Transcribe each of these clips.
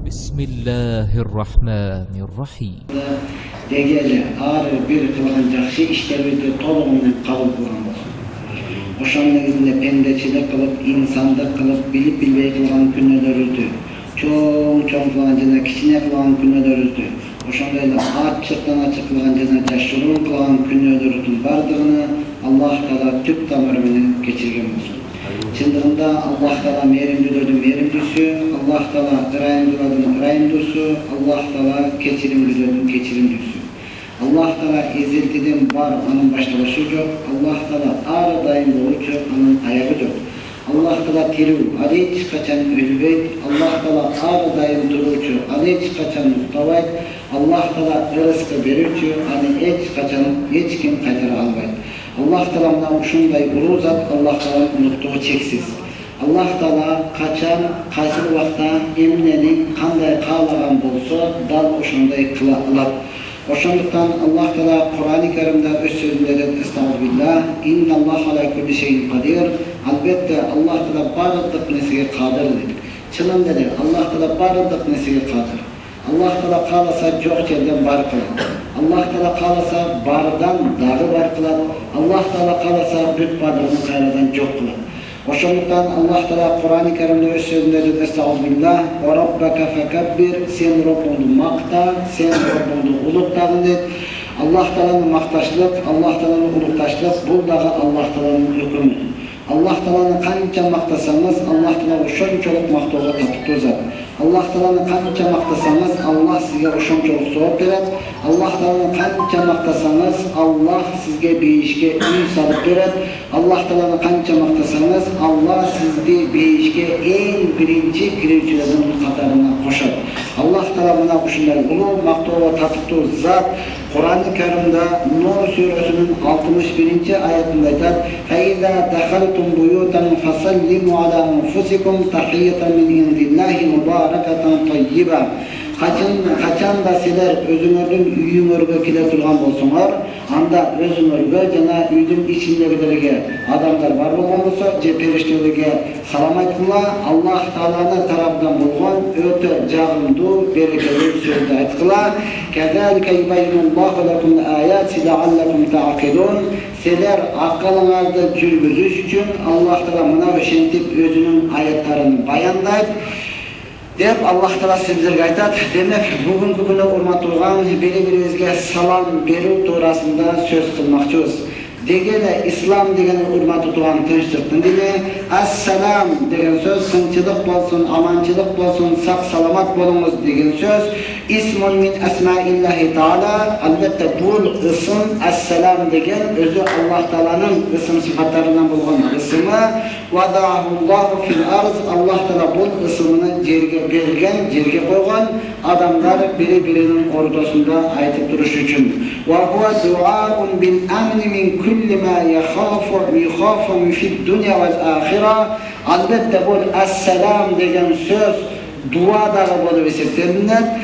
Bismillahirrahmanirrahim. Degeli ağır bir kılgan жақсы işlerimizi толығымен kabul kılgan bolsun. Oşan negizinde pendeçilik kılıp, insandık kılıp, bilip bilbey kılgan künnödörüzdü. Çoğun kılgan jana kichine kılgan künnödörüzdü. Oşandayla açıktan açık kılgan jana jaşırуу kılgan künnödörüzdün bardığını Allah Taala tüp tamırı menен geçirgen bolsun. Çındığında Allah Taala mehrimdülördün mehrimdüsü, Allah Taala ırayımdülördün ırayımdüsü, Allah Taala keçirimdülördün keçirimdüsü. Allah Taala eziltiden var, anın başlaşı yok. Allah Taala ağrı dayım boğucu, anın ayağı yok. Allah Taala tiriu, ali hiç kaçan ölübeyt. Allah Taala ağrı dayım durucu, ali hiç kaçan mustavayt. Allah Taala rızkı berücü, ali hiç kaçan hiç kim kaytara albayt. Allah Teala'dan uşunday ulu zat, Allah Teala'nın unuttuğu çeksiz. Allah Teala kaçan, qaysı vaqtda emneni qanday qalagan bolsa, dal uşunday kıla alab. Oşunduktan Allah Teala Kur'an-ı Kerim'de öz sözünde de estağfirullah, innallah ala kulli şeyin qadir. Albatta Allah Teala barıdık nesige qadir dedi. Çılın dedi, Allah Teala barıdık nesige qadir. Allah Teala qalasa joq yerden bar kılar. Allah Teala qalasa bardan dağı bar kılar. Allah Teala qalasa büt barını qayradan joq kılar. Oşunduktan Allah Teala Kur'an-ı Kerim'de öz sözünde de estağfirullah, ve rabbaka fekabbir, sen Rabbunu maqta, sen Rabbunu uluqtağın dedi. Allah Teala'nın maqtaşlık, Allah Teala'nın uluqtaşlık, bu dağı Allah Teala'nın hükmü. Allah Teala'nı qancha maqtasanız, Allah Teala oşonçoluk maqtauga tatib tuzat. Allah Teala'nı qancha maqtasanız, Allah sizge oşonçoluk savab beradi. Allah Teala'nı qancha maqtasanız, Allah sizge beyişke uy salib beradi. Allah Teala'nı qancha maqtasanız, Allah sizni beyişke en birinchi kiruvchilarning qatorina qo'shadi. Allah Teala mana shunday ulug' maqtovga tatib zat Kur'an-ı Kerim'de Nur suresinin 61. ayetinde aytar: "Feiza dakhaltum buyutan fasallimu ala anfusikum tahiyatan min indillahi mubarakatan tayyiba." Kaçan da sizler özüңөрдүн үйүңөргө келе турган болсоңор, анда özüңөргө жана үйдүн ичиндегилерге адамдар бар болгон болсо, же периштелерге салам айткыла, Аллах Тааланын тарабынан болгон өтө жагымдуу, берекелүү сөздү айткыла. Кадалика юбаййинуллаху лакум аяти лааллакум таакилун. Sizler акылыңарды жүргүзүш үчүн Аллах Таала мына ошентип өзүнүн аяттарын баяндайт. Dep Allah Teala sizlerge aytat. Demek bugünkü güne urmatılgan biri-birimizge salam beru tuğrasında söz kılmakçıyız. Degene İslam degene urmat tutulan tınçlıktın dili. Assalam degen söz tınçılık bolsun, amançılık bolsun, sak salamat bolunuz degen söz. İsmun min esmaillahi Teala. Albatta bu ısım Assalam degen özü Allah Teala'nın ısım sıfatlarından bulgan ısımı. Vadahullahu fil arz. Allah Teala bu ısımını jerge koygan adamlar biri-birinin ordusunda aytıp duruş üçün. Ve huve duaun bil amni min kulli ma yakhafu fid dunya vel ahira. Albatta bu assalam degen söz dua dağı bolup eseptenilen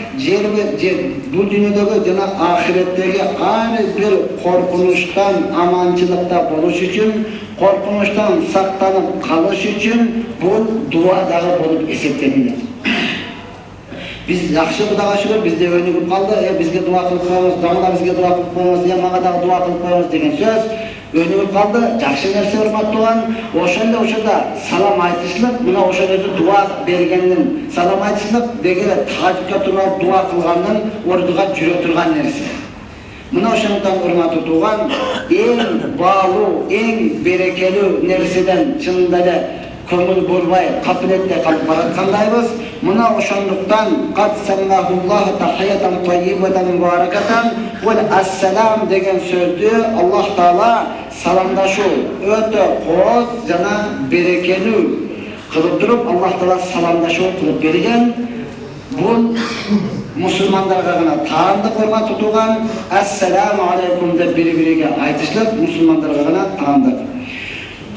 bu dünyadaki jana ahiretteki her bir korkunuştan, amançılıkta boluş üçün, korkunuştan saklanıp kalış üçün bu dua dağı bolup eseptenilen. Biz yaxşı Xudaga şükür, bizde önügüp kaldı, bizge dua kılıp koyamız, dağına bizge dua kılıp koyamız, mağa dağı dua kılıp koyamız degen söz önügüp kaldı. Жақшы nerse urmattıgan, oşanda salam aytışlık, buna oşanda dua bergenden salam aytışlık, degele tahajjudga turgan dua kılgandan orduga jüre turgan nerse. Buna oşandan urmatı tuğan, en bağlı, en berekeli nerseden çınında da köngül bolbay, kapilette kalıp baratkandaybız. Muna oşanduktan qad sallahullahu tahiyatan tayyibatan mubarakatan vel assalam degen sözdü Allah Taala salamdaşu ötö qoz jana berekeli kılıp durup Allah Taala salamdaşu kılıp bergen. Bu musulmanlarga gana taandык urmat tutugan assalamu alaykum deb biri-biriga aytışlık musulmanlarga gana taandыk.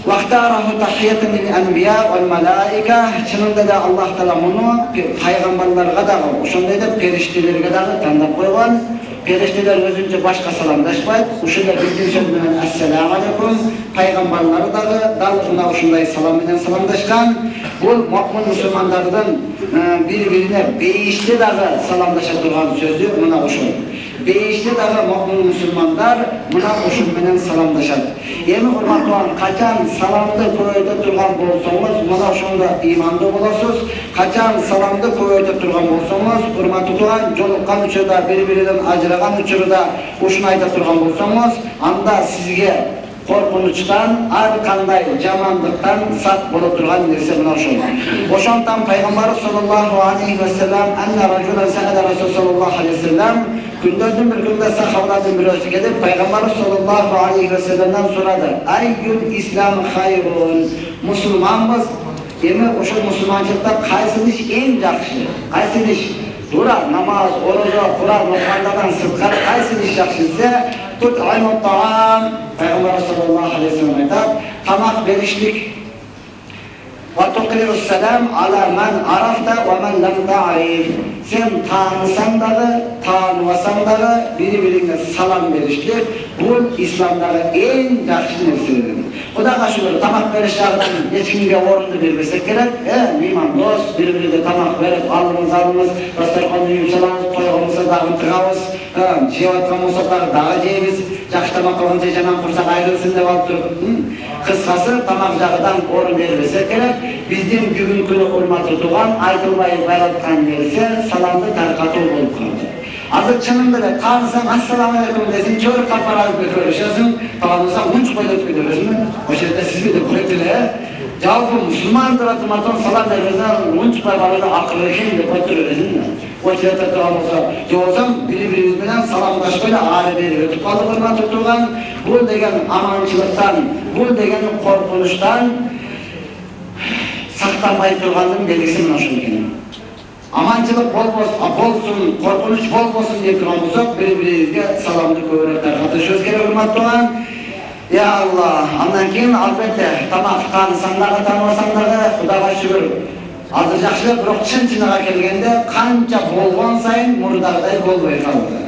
Vaktarahu tahiyatan lil anbiya vel malaika. Çınında da Allah Taala bunu peygamberlerge da, oşonday da periştelerge da tandap koygan. Perişteler özünce başka salamdaşmayıp, uşunda bildiğin söz menen Esselamu Aleyküm, Peygamberleri dal uşunday salam menen salamdaşkan, bu mu'min Müslümanlardan birbirine beyişli dağı salamdaşa durgan sözü buna uşun. Beyişli dağı mu'min Müslümanlar buna uşun menen salamdaşat. Yemi hurmatlanan kaçan salamdı koyda durgan bolsanız, buna uşunda imandı bolasız, kaçan salamdı koyda durgan bolsanız, hurmatlanan joluqqan uçurda birbirinden ajragan uçurda uşun ayda durgan bolsanız, anda sizge korkunçtan, ar kanday jamanlıktan sak bolup durgan nerse buna uşun. Oşondan Peygamber sallallahu aleyhi ve sellem enne raculan sa'ala Resul sallallahu aleyhi ve sellem günlerden bir günde sahabalardan birisi gelip Peygamber sallallahu aleyhi ve sellem'den soradı. Ayyul İslam hayrun. Müslümanmız. Yeme oşo Müslümançılıkta qaysı iş en yaxşı? Qaysı iş? Dura, namaz, oruca, Kur'an okuyanlardan sıdkar qaysı iş yaxşı ise tut'imut ta'am. Peygamber sallallahu aleyhi ve sellem aytadi. Tamak berişlik. وَتُقْرِرُ السَّلَامُ عَلَى مَنْ عَرَفْتَ وَمَنْ لَمْ تَعْرِفْ. Sen tanısan dağı, tanımasan dağı birbirine salam veriştir. Bu İslam'dağı en yaxşı nersedir. Kudağa şükür tamak verişlerden hiç kimge orundu vermesek gerek. Miman dost, birbirine tamak verip alımız, dastarkanı yumsalamız, toyğımızı dağın tığamız, jevatkan olsa dağı jeyimiz, жақсы тамақ қылғанша жаман құрсақ айырылсын деп алып тұрып, қысқасы тамақ жағыдан орын бермесе керек. Бізден бүгін күні урматтуу туған айтылмай байратқан нерсе саламды тарқату болып қалды. Азыр чынында да танысаң ассаламу алейкум десең чөйрөк капаралып көтөрүшөсүң, таанысаң унчук ойлоп көтөрөсүң. Ошол жерде сизби де көрөтүлө. Жалпы мусулман деп атыматан салам берсең унчук барбарда акыл экен деп көтөрөсүң. Ошол жерде турган болсо, жолсам бири-бирибиз менен саламдашпай эле ары бери өтүп калдык урматтуу турган. Бул деген аманчылыктан, бул деген коркунучтан сактанбай тургандын белгиси мына ошол экен. Amançılık bolsun, korkunuş bolsun diye turan olsak birbirine salamlı koyuyorlar tartışıyoruz gerek hurmatlılar. Ya Allah, ondan keyin albatta tamak tanısanlar, tanımasanlar Xudoga şükür. Azı yaxşılıq, biroq çın-çınaga kelgende qancha bolgan sayın murdagday bolbay kaldı.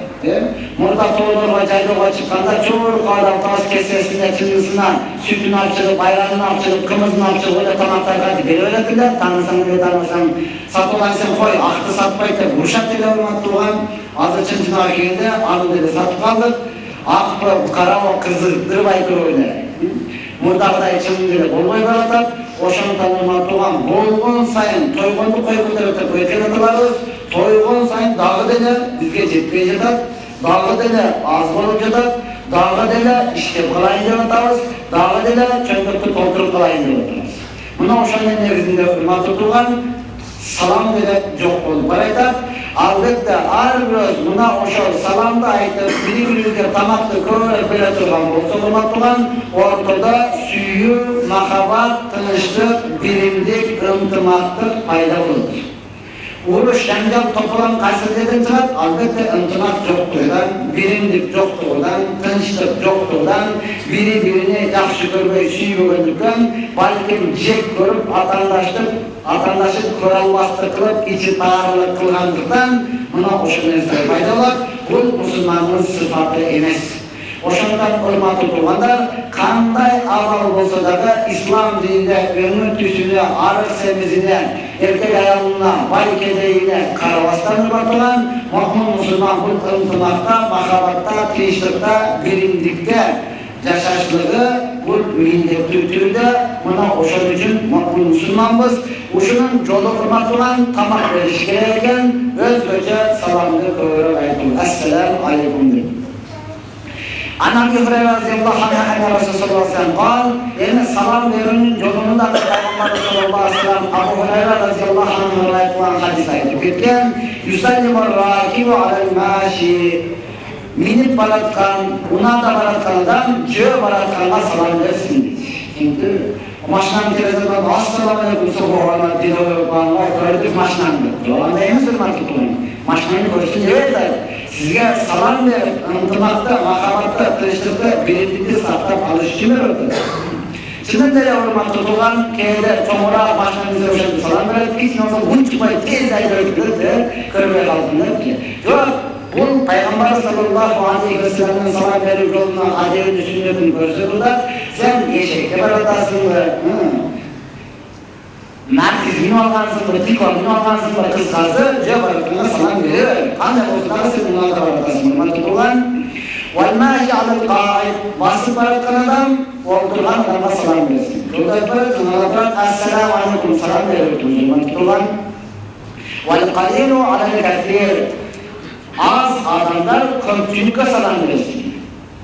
Murda to'ldirga jaydoga chiqqanda cho'rq odam toz kesesine, chinnısına, sütünü olib chiqib, bayramini olib chiqib, qimizini olib chiqib, o'ylab tamoqlar qilib beraveradilar. Tanısang ve tanımasang satolansang qo'y, aqni satmaydi deb urishib kelgan turgan. Hozir chin-chinoga kelganda alib satib qoldik. Aqni qara va qiziqtirmay turibdi. Murdagday chinniga bo'lmay qoladi. Oşondan turgan bolgan sayın to'yg'onni qo'yib o'tirib qo'yganlarimiz to'yg'on sayın dağı dele bizge jetpey жатат, dağı dele az bo'lib жатат, dağı dele ishlab qolayın deb atamiz, dağı dele cho'ntakni to'ldirib qolayın deb atamiz. Buni o'shanday negizida hurmatli turgan salam dele jo'q bo'lib qaraytat. Albatta har bir buna o'sha salamni aytib, bir-biriga tamoqni ko'rib bera turgan bo'lsa, hurmatli turgan o'rtada suyu, mahabat, tinchlik, birimlik, intimoqlik paydo bo'ladi. Urush janjal to'polon qaysidan chiqadi? Albatta intimoq yo'qligidan, birimlik yo'qligidan, tinchlik yo'qligidan, biri-birini yaxshi ko'rmay suymaganlikdan, balkim jek ko'rib atanlashib ko'rolmaslik qilib, ichi tag'irlik qilganlikdan buni o'sha narsa paydo bo'ladi. Bu musulmonning sifati emas. Oşondan hurmatli turganlar, qanday avval bo'lsa da islom dinida ömür tüsüne, arıq semizine, erkek ayoluna, balkedeyine qarabasdan turgan mu'min musulmon bu intimoqda, mahabbatda, tinchlikda, birimlikda yashashligi bu milletti turda. Buna o'shan uchun mu'min musulmonmiz. O'shaning yo'li hurmatli bilan tamoq berish kerak ekan. O'zgacha salomni ko'rib aytdim. Assalomu alaykum deb. An Abi Hurayra radhiyallahu anhu Rasulullah sallallahu aleyhi ve sellem قال yani salam verinin yolunda Peygamber sallallahu aleyhi ve sellem Abu Hurayra radhiyallahu anhu rivayet kılan hadis aytib ketgan yusallimu rakibu alal mashi minib baratkan, unada baratkandan jö baratkanga salam versin deydi. Çünkü maşinanın terezeden assalamu aleykum soğuğuna dilo'ya bağlı gördük maşinanı. Doğan deyimiz hürmetli kılın. Maşinanı görsün öyle. Sizge salam verip, intimakta, mahabatta, tinchlikda, birimlikni saqlab qolish uchun beradi. Shunday hurmatli tutulan keyinda cho'ng'roq mashinangizga o'shanda salam beradi, hech narsa unchmay tez haydab ketdi, ko'rmay qoldinglar-ki. Yo'q, Bu Peygamber sallallahu aleyhi ve sellem'in salam verip yoluna adevini sünnetini görsediler. Sen eşekte baratasın mı? Merkez bin olgansın mı? Tik bin olgansın mı? Kızgazı cevap arasında salam veriyor. Ancak o zaman sen bunlarla baratasın mı? Mantık olan وَالْمَاهِ عَلَى الْقَائِدِ basıp bırakkan adam, oturgan adama salam versin. Yolda yaparız, onlardan Esselamu Aleyküm salam veriyoruz. Mantık olan وَالْقَلِيلُ عَلَى الْكَثِيرِ az adamlar köpçülükle salam versin.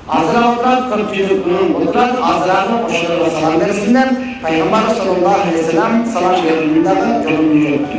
Azralıklar köpçülükünün bulutlar azrarını koşularla salam versinler. Peygamber sallallahu aleyhi ve sellem salam verildiğinde yolunu yoktu.